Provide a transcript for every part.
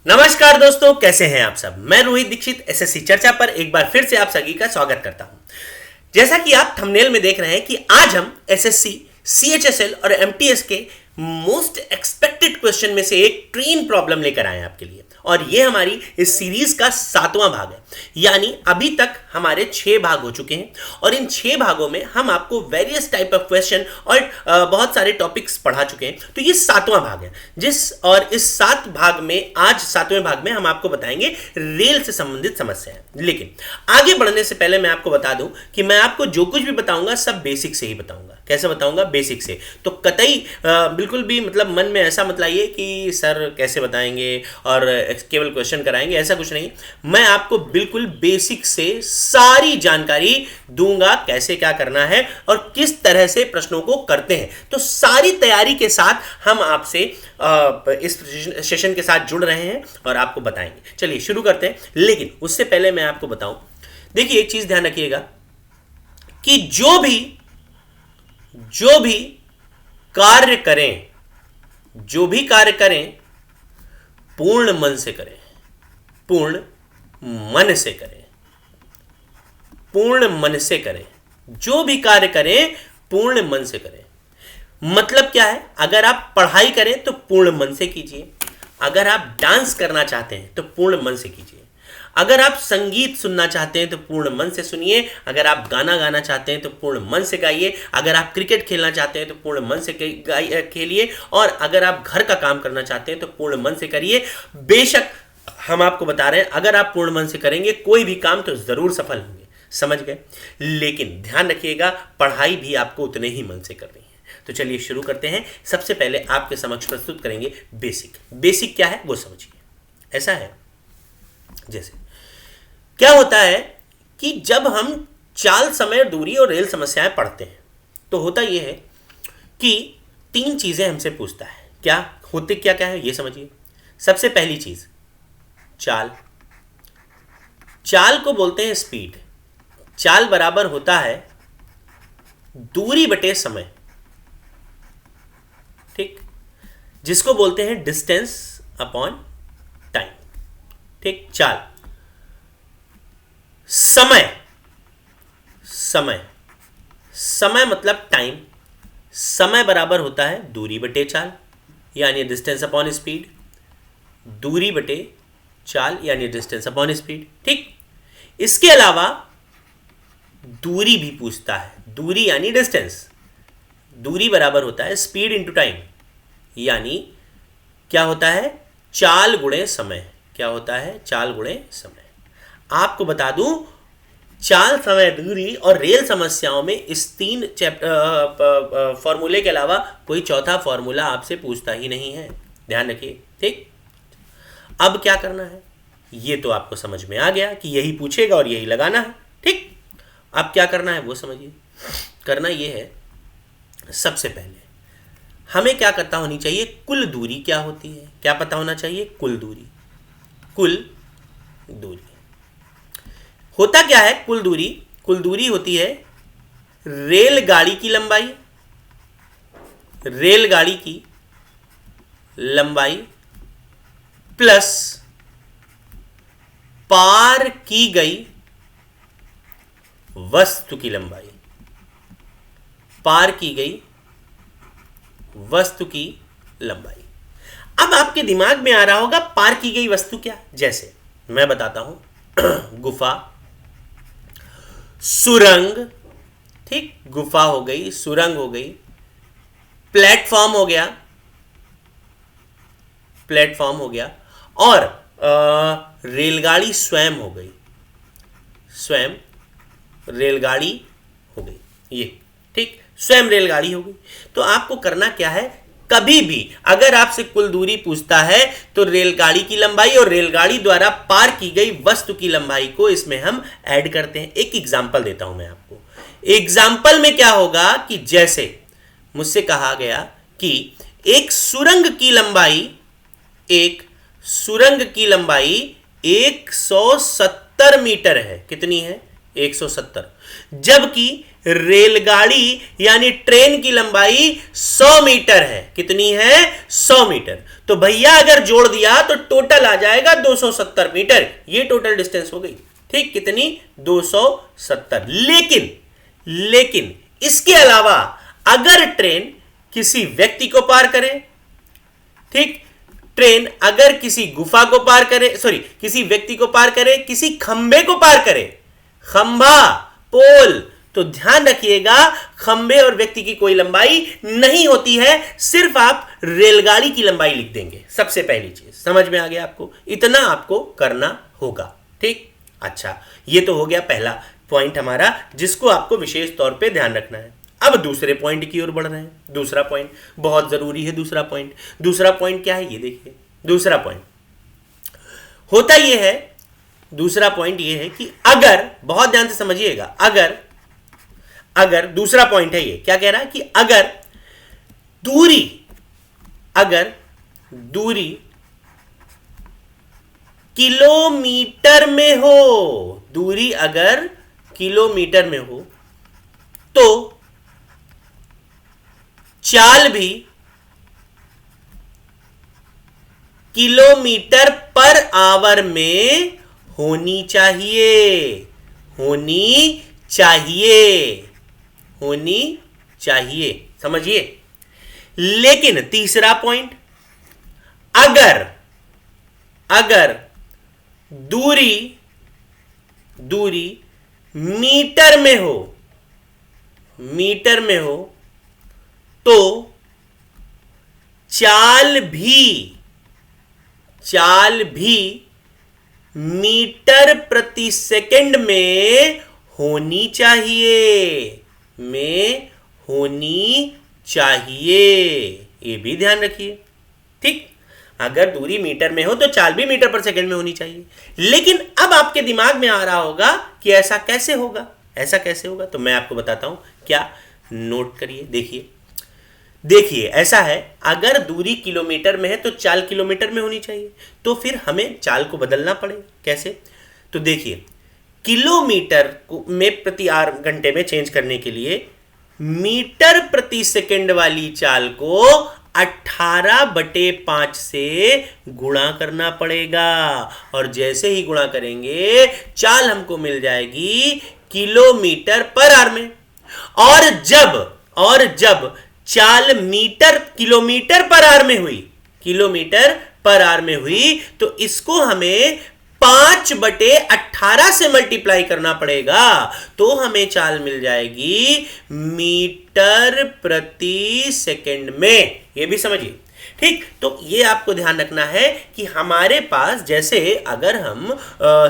नमस्कार दोस्तों, कैसे हैं आप सब। मैं रोहित दीक्षित एसएससी चर्चा पर एक बार फिर से आप सभी का स्वागत करता हूं। जैसा कि आप थंबनेल में देख रहे हैं कि आज हम एसएससी सीएचएसएल और एमटीएस के मोस्ट एक्सपेक्टेड क्वेश्चन में से एक ट्रेन प्रॉब्लम लेकर आए हैं आपके लिए, और ये हमारी इस सीरीज का 7वां भाग है। यानी अभी तक हमारे 6 भाग हो चुके हैं और इन 6 भागों में हम आपको वेरियस टाइप ऑफ क्वेश्चन और बहुत सारे टॉपिक्स पढ़ा चुके हैं। तो ये 7वां भाग है इस 7 भाग में आज 7वें भाग में हम आपको बताएंगे रेल से संबंधित समस्याएं। लेकिन आगे बढ़ने से पहले मैं आपको बता दूं कि मैं आपको जो कुछ भी बताऊंगा सब बेसिक से ही बताऊंगा। कैसे बताऊंगा? बेसिक से। तो कतई बिल्कुल भी मतलब मन में ऐसा मत लाइए कि सर कैसे बताएंगे और केवल क्वेश्चन कराएंगे, ऐसा कुछ नहीं। मैं आपको बिल्कुल बेसिक से सारी जानकारी दूंगा, कैसे क्या करना है और किस तरह से प्रश्नों को करते हैं। तो सारी तैयारी के साथ हम आपसे इस सेशन के साथ जुड़ रहे हैं और आपको बताएंगे। चलिए शुरू करते हैं। लेकिन उससे पहले मैं आपको बताऊं, देखिए एक चीज ध्यान रखिएगा कि जो भी कार्य करें पूर्ण मन से करें, पूर्ण मन से करें, पूर्ण मन से करें। जो भी कार्य करें पूर्ण मन से करें। मतलब क्या है? अगर आप पढ़ाई करें तो पूर्ण मन से कीजिए, अगर आप डांस करना चाहते हैं तो पूर्ण मन से कीजिए, अगर आप संगीत सुनना चाहते हैं तो पूर्ण मन से सुनिए, अगर आप गाना गाना चाहते हैं तो पूर्ण मन से गाइए, अगर आप क्रिकेट खेलना चाहते हैं तो पूर्ण मन से खेलिए, और अगर आप घर का काम करना चाहते हैं तो पूर्ण मन से करिए। बेशक हम आपको बता रहे हैं, अगर आप पूर्ण मन से करेंगे कोई भी काम तो जरूर सफल होंगे। समझ गए? लेकिन ध्यान रखिएगा, पढ़ाई भी आपको उतने ही मन से करनी है। तो चलिए शुरू करते हैं। सबसे पहले आपके समक्ष प्रस्तुत करेंगे बेसिक क्या है वो समझिए। ऐसा है, जैसे क्या होता है कि जब हम चाल, समय, दूरी और रेल समस्याएं पढ़ते हैं तो होता यह है कि 3 चीजें हमसे पूछता है। क्या है ये समझिए। सबसे पहली चीज चाल को बोलते हैं स्पीड। चाल बराबर होता है दूरी बटे समय, ठीक, जिसको बोलते हैं डिस्टेंस अपॉन टाइम। ठीक। चाल। समय मतलब टाइम। समय बराबर होता है दूरी बटे चाल, यानी डिस्टेंस अपॉन स्पीड। दूरी बटे चाल यानी डिस्टेंस अपॉन स्पीड। ठीक। इसके अलावा दूरी भी पूछता है। दूरी यानी डिस्टेंस। दूरी बराबर होता है स्पीड इंटू टाइम, यानी क्या होता है? चाल गुणे समय। क्या होता है? चाल गुणे समय। आपको बता दूं, चाल, समय, दूरी और रेल समस्याओं में इस 3 फॉर्मूले के अलावा कोई चौथा फॉर्मूला आपसे पूछता ही नहीं है। ध्यान रखिए। ठीक। अब क्या करना है ये तो आपको समझ में आ गया कि यही पूछेगा और यही लगाना है। ठीक। अब क्या करना है वो समझिए। करना ये है, सबसे पहले हमें क्या पता होनी चाहिए? कुल दूरी क्या होती है? क्या पता होना चाहिए? कुल दूरी। होता क्या है कुल दूरी? कुल दूरी होती है रेलगाड़ी की लंबाई प्लस पार की गई वस्तु की लंबाई। पार की गई वस्तु की लंबाई। अब आपके दिमाग में आ रहा होगा पार की गई वस्तु क्या? जैसे मैं बताता हूं, गुफा, सुरंग। ठीक। गुफा हो गई, सुरंग हो गई, प्लेटफॉर्म हो गया और रेलगाड़ी स्वयं हो गई। रेलगाड़ी हो गई ये। ठीक। स्वयं रेलगाड़ी हो गई। तो आपको करना क्या है? कभी भी अगर आपसे कुल दूरी पूछता है तो रेलगाड़ी की लंबाई और रेलगाड़ी द्वारा पार की गई वस्तु की लंबाई को इसमें हम ऐड करते हैं। एक एग्जांपल देता हूं मैं आपको। एग्जांपल में क्या होगा कि जैसे मुझसे कहा गया कि एक सुरंग की लंबाई 170 मीटर है। कितनी है? 170, जबकि रेलगाड़ी यानी ट्रेन की लंबाई 100 मीटर है। कितनी है? 100 मीटर। तो भैया अगर जोड़ दिया तो टोटल आ जाएगा 270 मीटर। ये टोटल डिस्टेंस हो गई। ठीक, कितनी? 270। लेकिन इसके अलावा अगर ट्रेन किसी व्यक्ति को पार करे, ठीक, ट्रेन अगर किसी गुफा को पार करे, किसी व्यक्ति को पार करे, किसी खंबे को पार करे, खंबा, पोल, तो ध्यान रखिएगा खंबे और व्यक्ति की कोई लंबाई नहीं होती है, सिर्फ आप रेलगाड़ी की लंबाई लिख देंगे। सबसे पहली चीज समझ में आ गया आपको? इतना आपको करना होगा। ठीक, अच्छा, ये तो हो गया पहला पॉइंट हमारा, जिसको आपको विशेष तौर पे ध्यान रखना है। अब दूसरे पॉइंट की ओर बढ़ रहे हैं। दूसरा पॉइंट बहुत जरूरी है। दूसरा पॉइंट क्या है? ये देखिए, दूसरा पॉइंट होता ये है, दूसरा पॉइंट ये है कि अगर, बहुत ध्यान से समझिएगा, अगर दूसरा पॉइंट है ये, क्या कह रहा है कि अगर दूरी किलोमीटर में हो, दूरी अगर किलोमीटर में हो, तो चाल भी किलोमीटर पर आवर में होनी चाहिए। समझिए। लेकिन तीसरा पॉइंट, अगर दूरी मीटर में हो तो चाल भी मीटर प्रति सेकंड में होनी चाहिए। ये भी ध्यान रखिए। ठीक, अगर दूरी मीटर में हो तो चाल भी मीटर पर सेकंड में होनी चाहिए। लेकिन अब आपके दिमाग में आ रहा होगा कि ऐसा कैसे होगा? तो मैं आपको बताता हूं। क्या? नोट करिए, देखिए ऐसा है, अगर दूरी किलोमीटर में है तो चाल किलोमीटर में होनी चाहिए, तो फिर हमें चाल को बदलना पड़ेगा। कैसे? तो देखिए, किलोमीटर में प्रति घंटे में चेंज करने के लिए मीटर प्रति सेकंड वाली चाल को 18/5 से गुणा करना पड़ेगा, और जैसे ही गुणा करेंगे चाल हमको मिल जाएगी किलोमीटर पर आवर में। और जब चाल किलोमीटर पर आवर में हुई तो इसको हमें 5/18 से मल्टीप्लाई करना पड़ेगा, तो हमें चाल मिल जाएगी मीटर प्रति सेकंड में। ये भी समझिए। ठीक, तो ये आपको ध्यान रखना है कि हमारे पास, जैसे अगर हम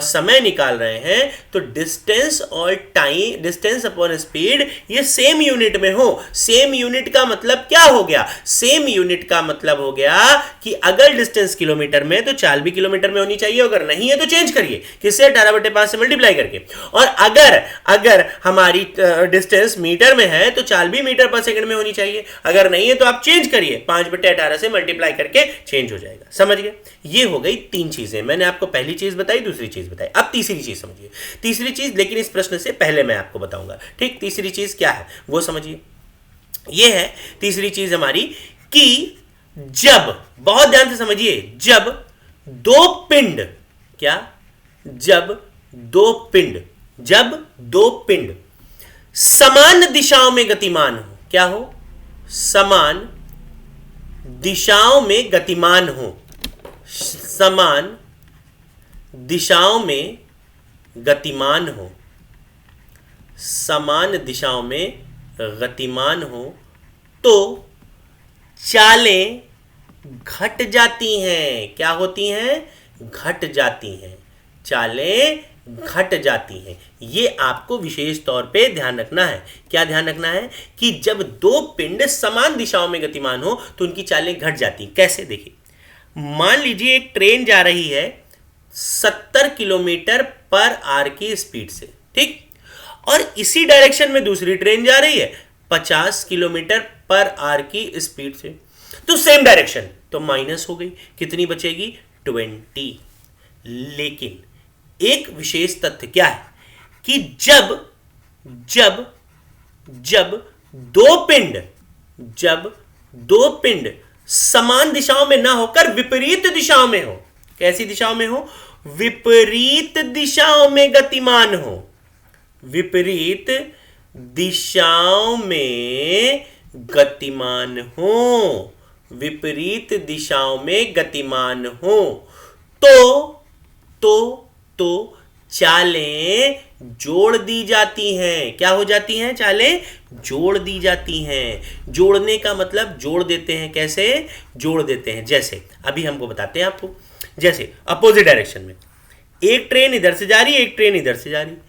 समय निकाल रहे हैं तो डिस्टेंस और टाइम, डिस्टेंस अपॉन स्पीड, ये सेम यूनिट में हो। सेम यूनिट का मतलब क्या हो गया? सेम यूनिट का मतलब हो गया कि अगर डिस्टेंस किलोमीटर में तो चाल भी किलोमीटर में होनी चाहिए, अगर नहीं है तो चेंज करिए, किससे? 18/5 से मल्टीप्लाई करके। और अगर हमारी डिस्टेंस मीटर में है तो चाल भी मीटर पर सेकंड में होनी चाहिए, अगर नहीं है तो आप चेंज करिए, 5/18 से मल्टीप्लाई करके चेंज हो जाएगा। समझ गए? ये हो गई 3 चीजें। मैंने आपको पहली चीज बताई, दूसरी चीज बताई, अब तीसरी चीज समझिए। तीसरी चीज, लेकिन इस प्रश्न से पहले मैं आपको बताऊंगा। ठीक, तीसरी चीज क्या है वो समझिए। ये है तीसरी चीज हमारी कि जब, बहुत ध्यान से समझिए, जब दो पिंड समान दिशाओं में गतिमान हो। क्या हो? समान दिशाओं में गतिमान हो। समान दिशाओं में गतिमान हो। समान दिशाओं में गतिमान हो तो चालें घट जाती हैं। क्या होती हैं? घट जाती हैं। चालें घट जाती हैं। ये आपको विशेष तौर पे ध्यान रखना है। क्या ध्यान रखना है? कि जब दो पिंड समान दिशाओं में गतिमान हो तो उनकी चालें घट जाती हैं। कैसे? देखिए, मान लीजिए एक ट्रेन जा रही है 70 किलोमीटर पर आवर की स्पीड से, ठीक, और इसी डायरेक्शन में दूसरी ट्रेन जा रही है 50 किलोमीटर पर आवर की स्पीड से, तो सेम डायरेक्शन, तो माइनस हो गई, कितनी बचेगी? 20। लेकिन एक विशेष तथ्य क्या है कि जब जब जब दो पिंड समान दिशाओं में ना होकर विपरीत दिशाओं में हो। कैसी दिशाओं में हो? विपरीत दिशाओं में गतिमान हो। विपरीत दिशाओं में गतिमान हो। विपरीत दिशाओं में गतिमान हो तो चालें जोड़ दी जाती हैं। क्या हो जाती हैं? चालें जोड़ दी जाती हैं। जोड़ने का मतलब जोड़ देते हैं। कैसे जोड़ देते हैं? जैसे अभी हमको बताते हैं आपको। जैसे अपोजिट डायरेक्शन में एक ट्रेन इधर से जा रही है, एक ट्रेन इधर से जा रही है।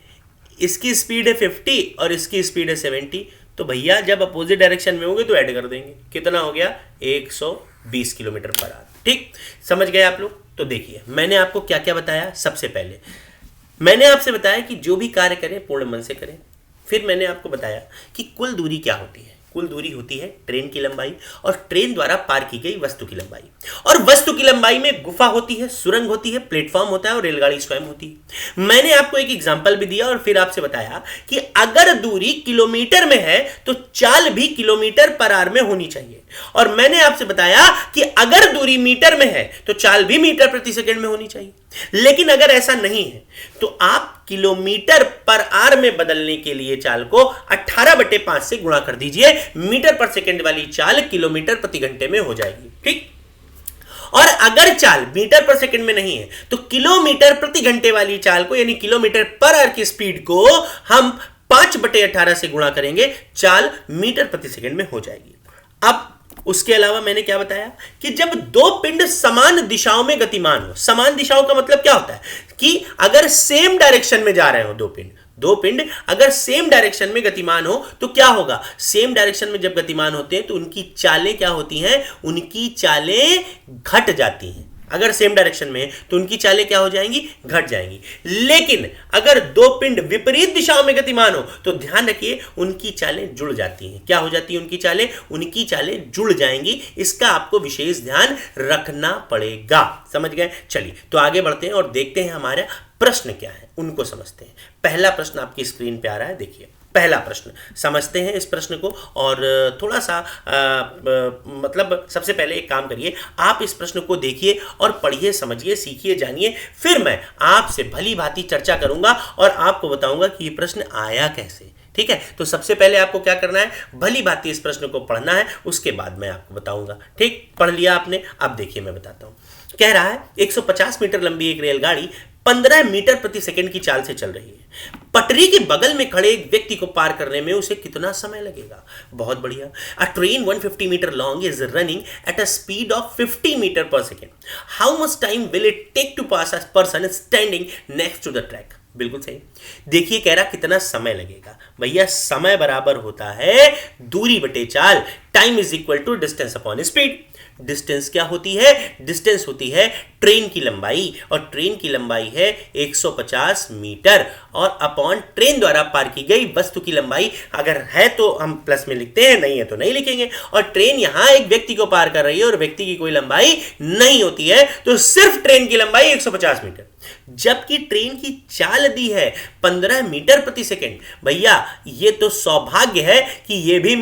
इसकी स्पीड है 50 और इसकी स्पीड है 70। तो भैया जब अपोजिट डायरेक्शन में होंगे तो ऐड कर देंगे। कितना हो गया? 120 किलोमीटर पर आवर। ठीक, समझ गए आप लोग? तो देखिए मैंने आपको क्या क्या बताया। सबसे पहले मैंने आपसे बताया कि जो भी कार्य करें पूर्ण मन से करें। फिर मैंने आपको बताया कि कुल दूरी क्या होती है। कुल दूरी होती है ट्रेन की लंबाई और ट्रेन द्वारा पार की गई वस्तु की लंबाई। और वस्तु की लंबाई में गुफा होती है, सुरंग होती है, प्लेटफॉर्म होता है और रेलगाड़ी स्वयं होती है। मैंने आपको एक एग्जांपल भी दिया और फिर आपसे बताया कि अगर दूरी किलोमीटर में है तो चाल भी किलोमीटर पर आवर में होनी चाहिए। और मैंने आपसे बताया कि अगर दूरी मीटर में है तो चाल भी मीटर प्रति सेकंड में होनी चाहिए। लेकिन अगर ऐसा नहीं है तो आप किलोमीटर पर आवर में बदलने के लिए चाल को 18/5 से गुणा कर दीजिए। मीटर पर सेकंड वाली चाल किलोमीटर प्रति घंटे में हो जाएगी। ठीक, और अगर चाल मीटर पर सेकंड में नहीं है तो किलोमीटर प्रति घंटे वाली चाल को यानी किलोमीटर पर आवर की स्पीड को हम 5/18 से गुणा करेंगे, चाल मीटर प्रति सेकंड में हो जाएगी। अब उसके अलावा मैंने क्या बताया कि जब दो पिंड समान दिशाओं में गतिमान हो। समान दिशाओं का मतलब क्या होता है कि अगर सेम डायरेक्शन में जा रहे हो दो पिंड अगर सेम डायरेक्शन में गतिमान हो तो क्या होगा? सेम डायरेक्शन में जब गतिमान होते हैं तो उनकी चालें क्या होती हैं? उनकी चालें घट जाती हैं। अगर सेम डायरेक्शन में है तो उनकी चालें क्या हो जाएंगी? घट जाएंगी। लेकिन अगर दो पिंड विपरीत दिशाओं में गतिमान हो तो ध्यान रखिए उनकी चालें जुड़ जाती हैं। क्या हो जाती है? उनकी चालें जुड़ जाएंगी। इसका आपको विशेष ध्यान रखना पड़ेगा। समझ गए? चलिए तो आगे बढ़ते हैं और देखते हैं हमारा प्रश्न क्या है, उनको समझते हैं। पहला प्रश्न आपकी स्क्रीन पे आ रहा है, देखिए पहला प्रश्न। समझते हैं इस प्रश्न को और थोड़ा सा मतलब सबसे पहले एक काम करिए, आप इस प्रश्न को देखिए और पढ़िए, समझिए, सीखिए, जानिए। फिर मैं आपसे भली भांति चर्चा करूंगा और आपको बताऊंगा कि ये प्रश्न आया कैसे। ठीक है, तो सबसे पहले आपको क्या करना है? भली भांति इस प्रश्न को पढ़ना है, उसके बाद मैं आपको बताऊंगा। ठीक, पढ़ लिया आपने? अब देखिए मैं बताता हूं। कह रहा है 150 मीटर लंबी एक रेलगाड़ी 15 मीटर प्रति सेकंड की चाल से चल रही है। पटरी के बगल में खड़े एक व्यक्ति को पार करने में उसे कितना समय लगेगा? बहुत बढ़िया। A train 150 metre long is running at a speed of 50 metre per second. How much time will it take to pass a person standing next to the track? बिल्कुल सही। देखिए कह रहा कितना समय लगेगा। भैया समय बराबर होता है दूरी बटे चाल। Time is equal to distance upon speed. Distance क्या होती है? डिस्टेंस होती है ट्रेन की लंबाई और ट्रेन की लंबाई है 150 मीटर और अपॉन ट्रेन द्वारा पार की गई वस्तु की लंबाई। अगर है तो हम प्लस में लिखते हैं, नहीं है तो नहीं लिखेंगे। और ट्रेन यहां एक व्यक्ति को पार कर रही है और व्यक्ति की कोई लंबाई नहीं होती है तो सिर्फ ट्रेन की लंबाई 150 मीटर, जबकि ट्रेन की चाल दी है 15 मीटर प्रति सेकंड। भैया ये तो सौभाग्य है कि ये भी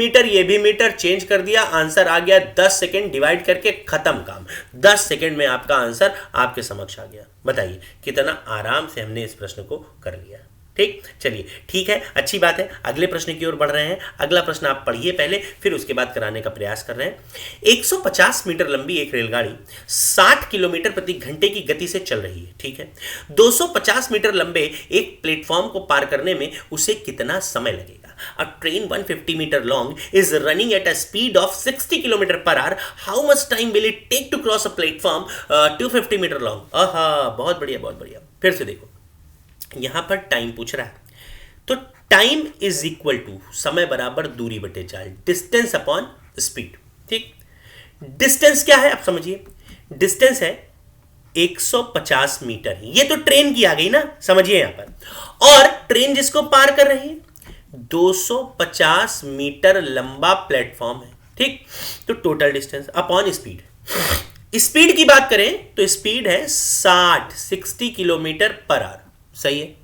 मीटर चेंज कर दिया, आंसर आ गया 10 सेकंड डिवाइड करके, खत्म काम। 10 सेकंड में आपका आंसर आपके समक्ष आ गया। बताइए कितना आराम से हमने इस प्रश्न को कर लिया। ठीक, चलिए ठीक है, अच्छी बात है। अगले प्रश्न की ओर बढ़ रहे हैं। अगला प्रश्न आप पढ़िए पहले, फिर उसके बाद कराने का प्रयास कर रहे हैं। 150 मीटर लंबी एक रेलगाड़ी 60 किलोमीटर प्रति घंटे की गति से चल रही है। ठीक है, 250 मीटर लंबे एक प्लेटफॉर्म को पार करने में उसे कितना समय लगेगा? A train 150 meter long is running at a speed of 60 km per hour. How much time will it take to cross a platform 250 meter long? बहुत बढ़िया, बहुत बढ़िया। फिर से देखो, यहां पर टाइम पूछ रहा है तो टाइम इज इक्वल टू समय बराबर दूरी बटे चाल, डिस्टेंस अपॉन स्पीड। ठीक, डिस्टेंस क्या है आप समझिए, डिस्टेंस है 150 मीटर। ये तो ट्रेन की आ गई ना, समझिए यहां पर। और ट्रेन जिसको पार कर रही है 250 मीटर लंबा प्लेटफॉर्म है। ठीक, तो total distance upon speed. Speed की बात करें तो स्पीड है 60 किलोमीटर पर आवर। सही है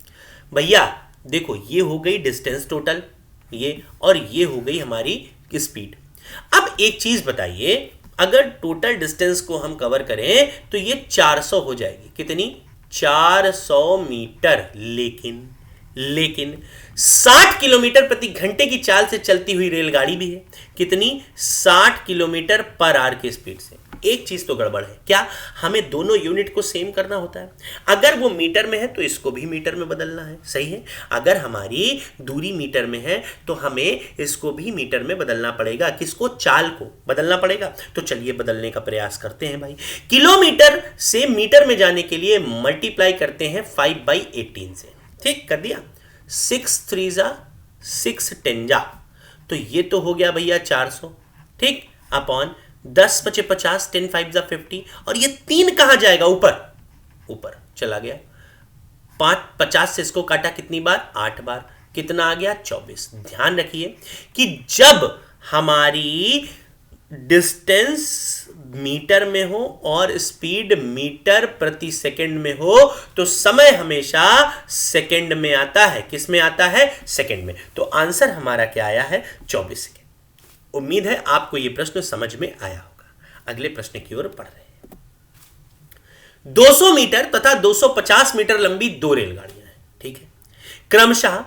भैया, देखो ये हो गई डिस्टेंस टोटल, ये, और ये हो गई हमारी स्पीड। अब एक चीज बताइए, अगर टोटल डिस्टेंस को हम कवर करें तो ये 400 हो जाएगी। कितनी? 400 मीटर। लेकिन 60 किलोमीटर प्रति घंटे की चाल से चलती हुई रेलगाड़ी भी है। कितनी? 60 किलोमीटर पर आवर की स्पीड से। एक चीज तो गड़बड़ है, क्या हमें दोनों यूनिट को सेम करना होता है? अगर वो मीटर में है तो इसको भी मीटर में बदलना है, सही है। अगर हमारी दूरी मीटर में है तो हमें इसको भी मीटर में बदलना पड़ेगा। किसको? चाल को बदलना पड़ेगा। तो चलिए बदलने का प्रयास करते हैं भाई। किलोमीटर से मीटर में जाने के लिए मल्टीप्लाई करते हैं 5/18 से। ठीक कर दिया। 6 3 जा 6 10 जा, तो ये तो हो गया भैया 400। ठीक, अपॉन 10 बचे 50, 10 5 जा 50, और ये 3 कहां जाएगा? ऊपर चला गया। 50 से इसको काटा कितनी बार? 8 बार। कितना आ गया? 24। ध्यान रखिए कि जब हमारी डिस्टेंस मीटर में हो और स्पीड मीटर प्रति सेकंड में हो तो समय हमेशा सेकंड में आता है। किस में आता है? सेकंड में। तो आंसर हमारा क्या आया है? 24 सेकंड। उम्मीद है आपको यह प्रश्न समझ में आया होगा। अगले प्रश्न की ओर बढ़ रहे हैं। 200 मीटर तथा 250 मीटर लंबी दो रेलगाड़ियां हैं, ठीक है, क्रमशः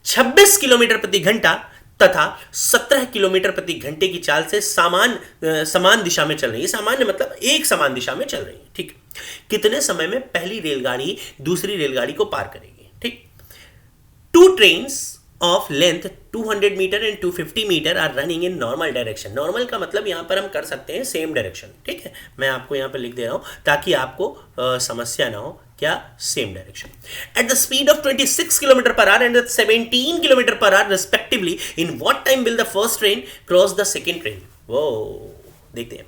26 किलोमीटर प्रति घंटा तथा 17 किलोमीटर प्रति घंटे की चाल से समान दिशा में चल रही है। सामान्य मतलब एक समान दिशा में चल रही है, ठीक। कितने समय में पहली रेलगाड़ी दूसरी रेलगाड़ी को पार करेगी? ठीक। Two trains of length 200 metre and 250 metre are running in normal direction. Normal का मतलब यहां पर हम कर सकते हैं सेम डायरेक्शन, ठीक है। मैं आपको यहां पर लिख दे रहा हूं ताकि आपको समस्या ना हो। क्या? Same direction. At the speed of 26 kilometre per hour and 17 kilometre per hour respectively, in what time will the first train cross the second train? वो देखते हैं।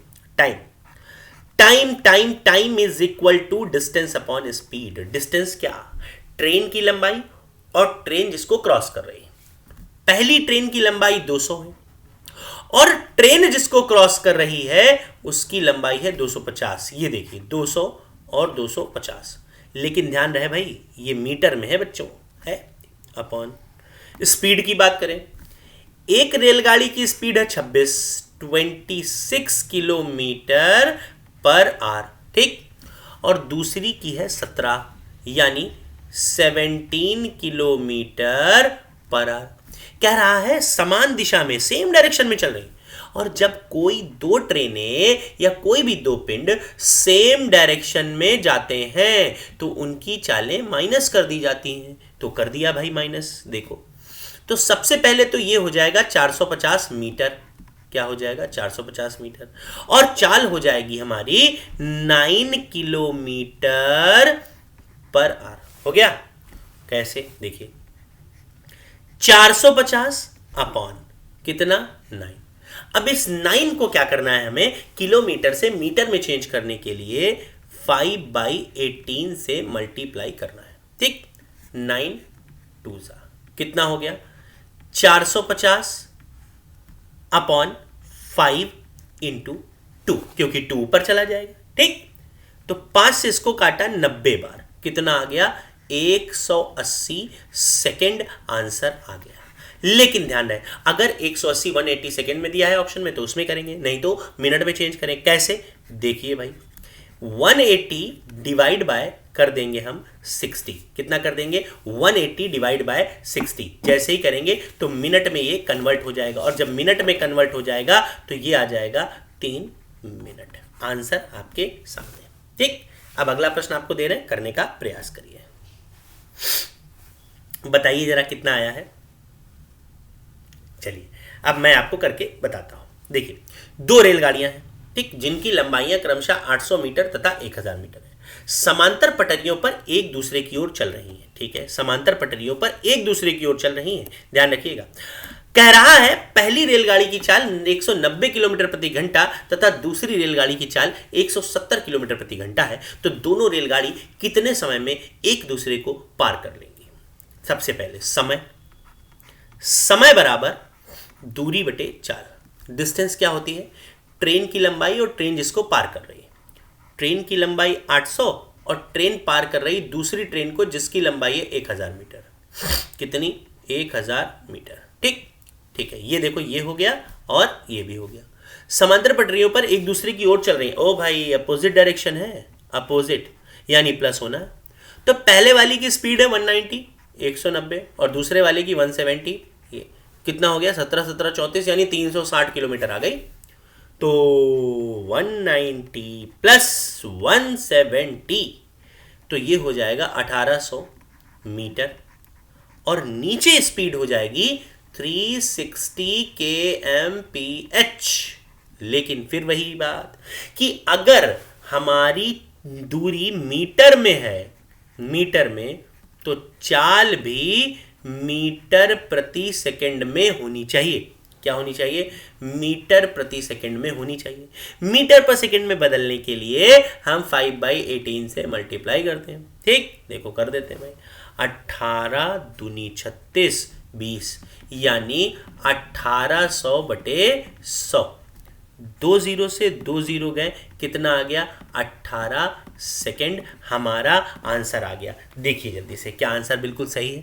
Time is equal to distance upon speed. Distance क्या? Train की लंबाई और train जिसको cross कर रही है। पहली ट्रेन की लंबाई 200 है और ट्रेन जिसको क्रॉस कर रही है उसकी लंबाई है 250। ये देखिए 200 और 250, लेकिन ध्यान रहे भाई ये मीटर में है बच्चों, है। अपॉन स्पीड की बात करें, एक रेलगाड़ी की स्पीड है 26 किलोमीटर पर आवर, ठीक, और दूसरी की है 17 यानी 17 किलोमीटर पर आवर। कह रहा है समान दिशा में, सेम डायरेक्शन में चल रही। और जब कोई दो ट्रेनें या कोई भी दो पिंड सेम डायरेक्शन में जाते हैं तो उनकी चालें माइनस कर दी जाती हैं। तो कर दिया भाई माइनस। देखो तो सबसे पहले तो ये हो जाएगा 450 मीटर। क्या हो जाएगा? 450 मीटर। और चाल हो जाएगी हमारी 9 किलोमीटर पर आवर। हो गया? कैसे? देखिए 450 अपॉन कितना? 9। अब इस 9 को क्या करना है हमें? किलोमीटर से मीटर में चेंज करने के लिए 5/18 से मल्टीप्लाई करना है, ठीक। 9 2 कितना हो गया? 450 अपॉन 5 इंटू 2, क्योंकि 2 ऊपर चला जाएगा, ठीक। तो 5 से इसको काटा 90 बार। कितना आ गया? 180 सेकेंड आंसर आ गया। लेकिन ध्यान रहे अगर 180 180 सेकेंड में दिया है ऑप्शन में तो उसमें करेंगे, नहीं तो मिनट में चेंज करें। कैसे? देखिए भाई 180 डिवाइड बाय कर देंगे हम 60। कितना कर देंगे? 180 डिवाइड बाय 60। जैसे ही करेंगे तो मिनट में ये कन्वर्ट हो जाएगा, और जब मिनट में कन्वर्ट हो जाएगा तो ये आ जाएगा 3 मिनट। आंसर आपके सामने, ठीक। अब अगला प्रश्न आपको दे रहे हैं, करने का प्रयास करिए। बताइए जरा कितना आया है। चलिए अब मैं आपको करके बताता हूं। देखिए दो रेलगाड़ियां हैं, ठीक, जिनकी लंबाइयां क्रमशः 800 मीटर तथा 1000 मीटर है। समांतर पटरियों पर एक दूसरे की ओर चल रही हैं, ठीक है। समांतर पटरियों पर एक दूसरे की ओर चल रही हैं, ध्यान रखिएगा। कह रहा है पहली रेलगाड़ी की चाल 190 किलोमीटर प्रति घंटा तथा दूसरी रेलगाड़ी की चाल 170 किलोमीटर प्रति घंटा है। तो दोनों रेलगाड़ी कितने समय में एक दूसरे को पार कर लेंगी? सबसे पहले समय बराबर दूरी बटे चाल। डिस्टेंस क्या होती है? ट्रेन की लंबाई और ट्रेन जिसको पार कर रही है। ट्रेन की लंबाई 800 और ट्रेन पार कर रही दूसरी ट्रेन को जिसकी लंबाई है 1000 मीटर। कितनी? 1000 मीटर। ठीक, ठीक है, ये देखो ये हो गया और ये भी हो गया। समांतर पटरियों पर एक दूसरे की ओर चल रही है। ओ भाई, अपोजिट डायरेक्शन है, अपोजिट यानी प्लस होना है। तो पहले वाली की स्पीड है 190 190 और दूसरे वाले की 170। ये कितना हो गया? 17 17 34 यानी 360 किलोमीटर आ गई। तो 190 प्लस 170 तो ये हो जाएगा 1800 मीटर और नीचे स्पीड हो जाएगी 360 kmph। लेकिन फिर वही बात कि अगर हमारी दूरी मीटर में है, मीटर में, तो चाल भी मीटर प्रति सेकंड में होनी चाहिए। क्या होनी चाहिए? मीटर प्रति सेकंड में होनी चाहिए। मीटर पर सेकंड में बदलने के लिए हम 5/18 से मल्टीप्लाई करते हैं। ठीक, देखो कर देते हैं भाई। 18 दूनी 36 20 यानी 1800 बटे 100। 2 जीरो से 2 जीरो गए, कितना आ गया? 18 सेकंड हमारा आंसर आ गया। देखिए जल्दी से, क्या आंसर बिल्कुल सही है?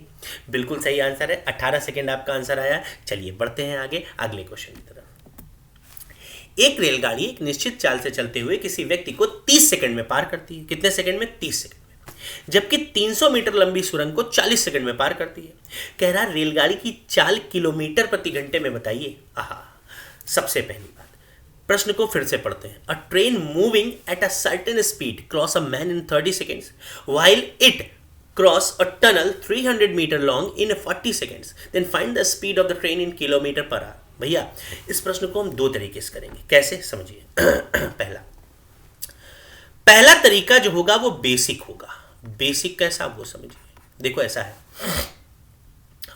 बिल्कुल सही आंसर है, 18 सेकंड आपका आंसर आया। चलिए बढ़ते हैं आगे अगले क्वेश्चन की तरफ। एक रेलगाड़ी एक निश्चित चाल से चलते हुए किसी व्यक्ति को 30 सेकंड में पार करती है। कितने सेकंड में? 30 सेकंड में। जबकि 300 मीटर लंबी सुरंग को 40 सेकंड में पार करती है। कह रहा रेलगाड़ी की चाल किलोमीटर प्रति घंटे में बताइए। आहा, सबसे पहली बात, प्रश्न को फिर से पढ़ते हैं। A train moving at a certain speed cross a man in 30 seconds while it cross a tunnel 300 metre long in 40 seconds, then find the speed of the train in kilometre per hour. भैया इस प्रश्न को हम दो तरीके से करेंगे। कैसे? समझिए। पहला तरीका जो होगा वो बेसिक होगा। बेसिक कैसा, वो समझिए। देखो ऐसा है,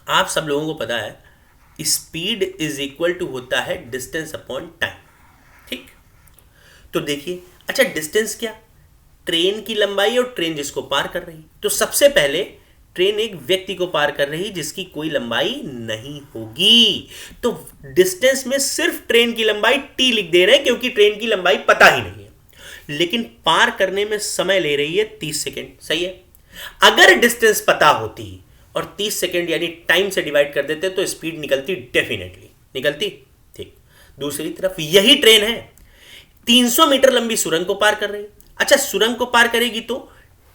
आप सब लोगों को पता है स्पीड इज इक्वल टू होता है डिस्टेंस अपॉन टाइम। ठीक, तो देखिए, अच्छा डिस्टेंस क्या? ट्रेन की लंबाई और ट्रेन जिसको पार कर रही। तो सबसे पहले ट्रेन एक व्यक्ति को पार कर रही जिसकी कोई लंबाई नहीं होगी, तो डिस्टेंस में सिर्फ ट्रेन की लंबाई टी लिख दे रहे हैं क्योंकि ट्रेन की लंबाई पता ही नहीं है। लेकिन पार करने में समय ले रही है 30 सेकेंड। सही है। अगर डिस्टेंस पता होती और 30 सेकेंड यानी टाइम से डिवाइड कर देते तो स्पीड निकलती, डेफिनेटली निकलती। ठीक, दूसरी तरफ यही ट्रेन है 300 मीटर लंबी सुरंग को पार कर रही। अच्छा, सुरंग को पार करेगी तो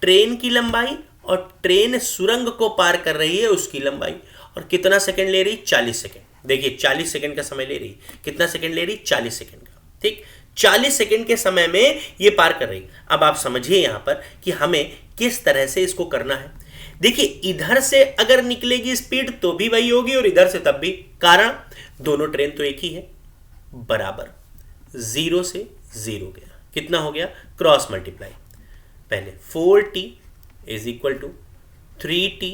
ट्रेन की लंबाई और ट्रेन सुरंग को पार कर रही है उसकी लंबाई, और कितना सेकंड ले रही? 40 सेकंड। देखिए 40 सेकंड का समय ले रही। कितना सेकंड ले रही? 40 सेकंड का। ठीक, 40 सेकंड के समय में ये पार कर रही। अब आप समझिए यहां पर कि हमें किस तरह से इसको करना है। देखिए इधर से अगर निकलेगी स्पीड तो भी वही होगी और इधर से तब भी, कारण दोनों ट्रेन तो एक ही है। बराबर 0 से 0 गया, कितना हो गया? Cross multiply. पहले 4t is equal to 3t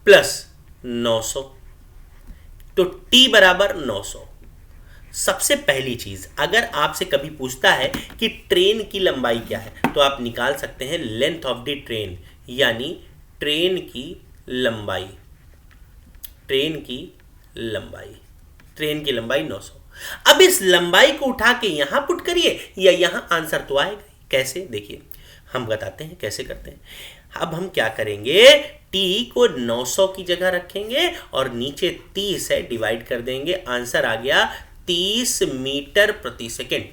plus 900, तो t बराबर 900। सबसे पहली चीज, अगर आपसे कभी पूछता है कि ट्रेन की लंबाई क्या है तो आप निकाल सकते हैं लेंथ ऑफ द ट्रेन, यानी ट्रेन की लंबाई। ट्रेन की लंबाई 900। अब इस लंबाई को उठा के यहां पुट करिए या यहां आंसर तो आएगा। कैसे? देखिए हम बताते हैं कैसे करते हैं। अब हम क्या करेंगे, t को 900 की जगह रखेंगे और नीचे 30 है डिवाइड कर देंगे। आंसर आ गया 30 मीटर प्रति सेकेंड,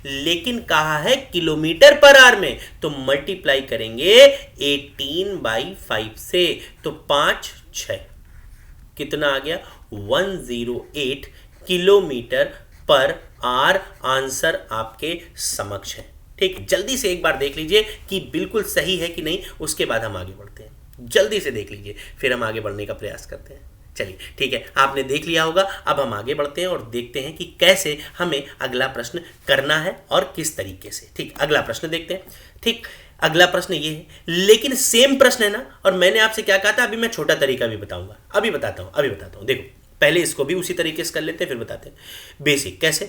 लेकिन कहा है किलोमीटर पर आवर में, तो मल्टीप्लाई करेंगे 18/5 से, तो 5 6 कितना आ गया? 108 किलोमीटर पर आवर। आंसर आपके समक्ष है। ठीक, जल्दी से एक बार देख लीजिए कि बिल्कुल सही है कि नहीं, उसके बाद हम आगे बढ़ते हैं। जल्दी से देख लीजिए, फिर हम आगे बढ़ने का प्रयास करते हैं। चलिए ठीक है, आपने देख लिया होगा। अब हम आगे बढ़ते हैं और देखते हैं कि कैसे हमें अगला प्रश्न करना है और किस तरीके से। ठीक, अगला प्रश्न देखते हैं। ठीक, अगला प्रश्न ये है, लेकिन सेम प्रश्न है ना, और मैंने आपसे क्या कहा था, अभी मैं छोटा तरीका भी बताऊंगा। अभी बताता हूं। देखो पहले इसको भी उसी तरीके से कर लेते हैं, फिर बताते हैं बेसिक कैसे।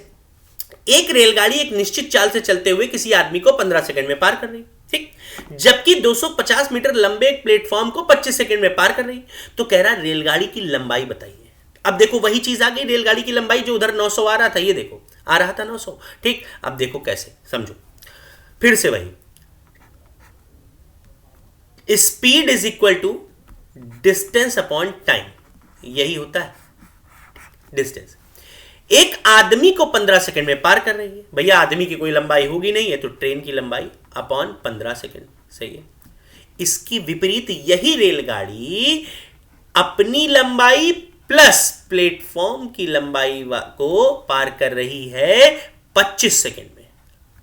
एक रेलगाड़ी एक निश्चित चाल से चलते हुए किसी आदमी को 15 सेकंड में पार कर रही। ठीक, जबकि 250 मीटर लंबे एक प्लेटफॉर्म को 25 सेकंड में पार कर रही। तो कह रहा रेलगाड़ी की लंबाई बताइए। अब देखो वही चीज आ गई, रेलगाड़ी की लंबाई जो उधर 900 आ रहा था, ये देखो आ रहा था 900। ठीक, अब देखो कैसे, समझो फिर से वही। Speed is equal to distance upon time, यही होता है डिस्टेंस। एक आदमी को 15 सेकंड में पार कर रही है, भैया आदमी की कोई लंबाई होगी नहीं है, तो ट्रेन की लंबाई अपॉन 15 सेकंड, सही है। इसकी विपरीत यही रेलगाड़ी अपनी लंबाई प्लस प्लेटफॉर्म की लंबाई को पार कर रही है 25 सेकंड में।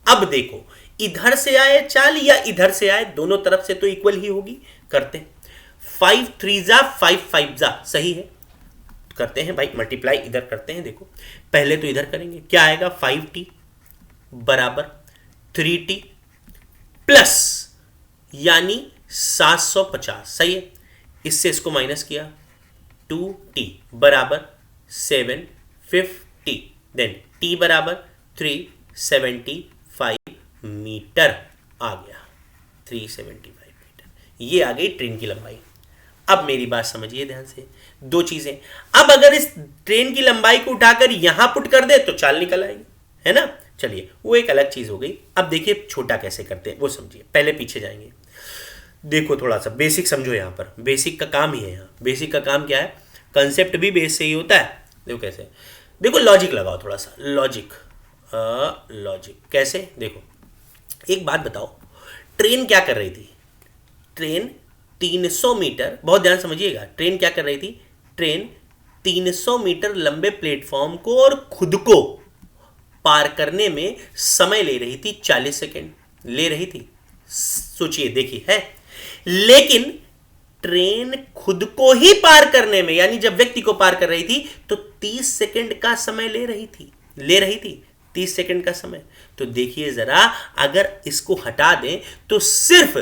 अब देखो, इधर से आए चाल या इधर से आए, दोनों तरफ से तो इक्वल ही होगी। करते हैं 5 3 जा 5 5 जा, सही है। करते हैं भाई मल्टीप्लाई, इधर करते हैं। देखो पहले तो इधर करेंगे, क्या आएगा 5t बराबर 3t प्लस यानी 750, सही है। इससे इसको माइनस किया 2t बराबर 750, देन t बराबर 375 मीटर आ गया, 375 मीटर, ये आ गई ट्रेन की लंबाई। अब मेरी बात समझिए ध्यान से, दो चीजें। अब अगर इस ट्रेन की लंबाई को उठाकर यहां पुट कर दे तो चाल निकल आएगी, है ना। चलिए वो एक अलग चीज हो गई। अब देखिए छोटा कैसे करते हैं वो समझिए, पहले पीछे जाएंगे। देखो थोड़ा सा बेसिक समझो, यहां पर बेसिक का काम ही है। यहाँ बेसिक का काम क्या है, कंसेप्ट भी बेस से ही होता है। देखो कैसे, देखो लॉजिक लगाओ थोड़ा सा, लॉजिक कैसे। देखो एक बात बताओ, ट्रेन क्या कर रही थी, ट्रेन 300 मीटर, बहुत ध्यान समझिएगा, ट्रेन क्या कर रही थी, ट्रेन 300 मीटर लंबे प्लेटफॉर्म को और खुद को पार करने में समय ले रही थी 40 सेकेंड ले रही थी। सोचिए देखिए है, लेकिन ट्रेन खुद को ही पार करने में, यानी जब व्यक्ति को पार कर रही थी तो 30 सेकेंड का समय ले रही थी 30 सेकेंड का समय। तो देखिए जरा, अगर इसको हटा दें तो सिर्फ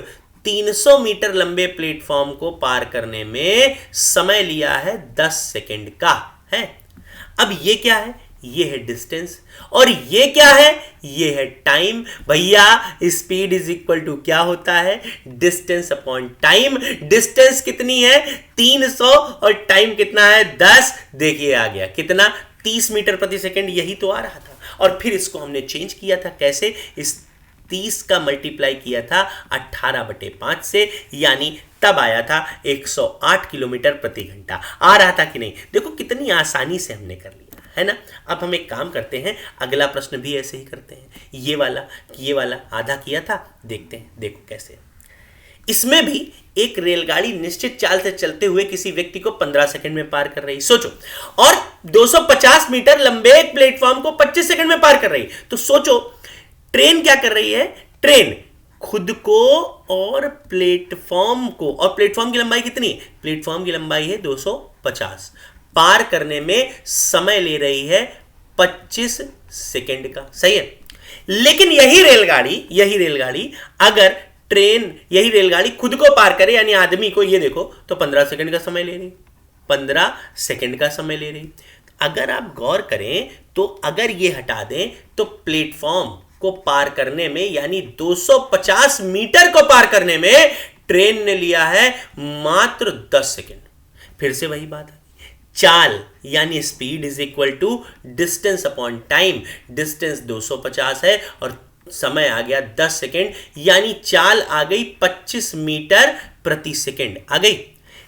300 मीटर लंबे प्लेटफॉर्म को पार करने में समय लिया है 10 सेकेंड का है। अब ये क्या है, ये है डिस्टेंस, और ये क्या है, ये है टाइम। भैया स्पीड इज इक्वल टू क्या होता है, डिस्टेंस अपॉन टाइम। डिस्टेंस कितनी है 300 और टाइम कितना है 10। देखिए आ गया कितना, 30 मीटर प्रति सेकेंड, यही तो आ रहा था। और फिर इसको हमने चेंज किया था कैसे, इस 30 का मल्टीप्लाई किया था 18/5 से, यानी तब आया था 108 किलोमीटर प्रति घंटा। आ रहा था कि नहीं, देखो कितनी आसानी से हमने कर लिया, है ना। अब हम एक काम करते हैं, अगला प्रश्न भी ऐसे ही करते हैं। ये वाला आधा किया था, देखते हैं देखो कैसे। इसमें भी एक रेलगाड़ी निश्चित चाल से चलते हुए किसी व्यक्ति को 15 सेकंड में पार कर रही, सोचो, और 250 मीटर लंबे एक प्लेटफॉर्म को 25 सेकंड में पार कर रही। तो सोचो ट्रेन क्या कर रही है, ट्रेन खुद को और प्लेटफॉर्म को, और प्लेटफॉर्म की लंबाई कितनी है, प्लेटफॉर्म की लंबाई है 250, पार करने में समय ले रही है 25 सेकंड का, सही है। लेकिन यही रेलगाड़ी अगर ट्रेन, यही रेलगाड़ी खुद को पार करे, यानी आदमी को, ये देखो, तो 15 सेकंड का समय ले रही, 15 सेकंड का समय ले रही। अगर आप गौर करें तो अगर ये हटा दें तो प्लेटफॉर्म को पार करने में, यानी 250 मीटर को पार करने में ट्रेन ने लिया है मात्र 10 सेकंड। फिर से वही बात है, चाल यानी speed is equal to distance upon time. Distance 250 है और समय आ गया 10 सेकंड, यानी चाल आ गई 25 मीटर प्रति सेकंड आ गई।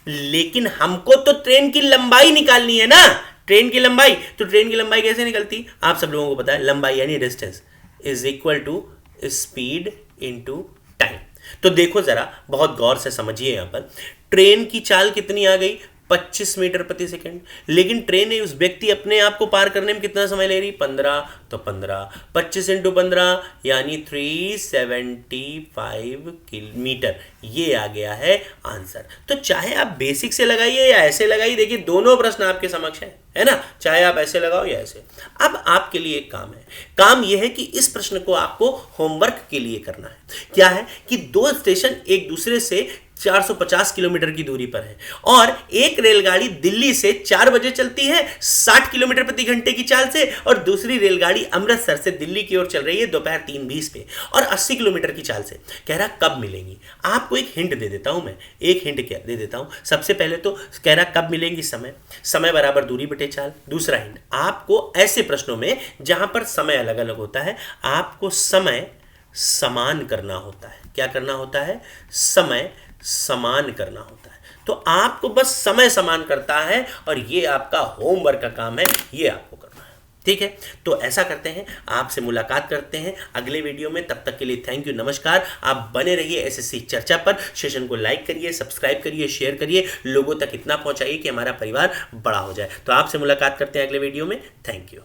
लेकिन हमको तो ट्रेन की लंबाई निकालनी है ना, ट्रेन की लंबाई। तो ट्रेन की लंबाई कैसे निकलती, आप सब लोगों को पता है, लंबाई यानी distance is equal to speed into time. तो देखो जरा, बहुत गौर से समझिए, यहां पर ट्रेन की चाल कितनी आ गई 25 मीटर प्रति सेकंड, लेकिन ट्रेन ने उस व्यक्ति अपने आप को पार करने में कितना समय ले रही, 15, तो 15 25 इंटू 15 यानी 375 किलोमीटर, ये आ गया है आंसर। तो चाहे आप बेसिक से लगाइए या ऐसे लगाइए, देखिए दोनों प्रश्न आपके समक्ष है ना, चाहे आप ऐसे लगाओ या ऐसे। अब आपके लिए एक काम है, काम यह है कि इस प्रश्न को आपको होमवर्क के लिए करना है। क्या है कि दो स्टेशन एक दूसरे से 450 किलोमीटर की दूरी पर है, और एक रेलगाड़ी दिल्ली से 4 बजे चलती है 60 किलोमीटर प्रति घंटे की चाल से, और दूसरी रेलगाड़ी अमृतसर से दिल्ली की ओर चल रही है दोपहर 3:20 पे और 80 किलोमीटर की चाल से। कह रहा कब मिलेंगी। आपको एक हिंट दे देता हूं मैं, एक हिंट क्या दे देता हूं। सबसे पहले तो कह रहा कब मिलेंगी, समय बराबर दूरी बटे चाल। दूसरा हिंट, आपको ऐसे प्रश्नों में जहां पर समय अलग अलग होता है, आपको समय समान करना होता है। क्या करना होता है, समय समान करना होता है। तो आपको बस समय समान करता है और ये आपका होमवर्क का काम है, ये आपको करना है। ठीक है, तो ऐसा करते हैं, आपसे मुलाकात करते हैं अगले वीडियो में। तब तक के लिए थैंक यू, नमस्कार। आप बने रहिए एसएससी चर्चा पर। सेशन को लाइक करिए, सब्सक्राइब करिए, शेयर करिए, लोगों तक इतना पहुंचाइए कि हमारा परिवार बड़ा हो जाए। तो आपसे मुलाकात करते हैं अगले वीडियो में। Thank you.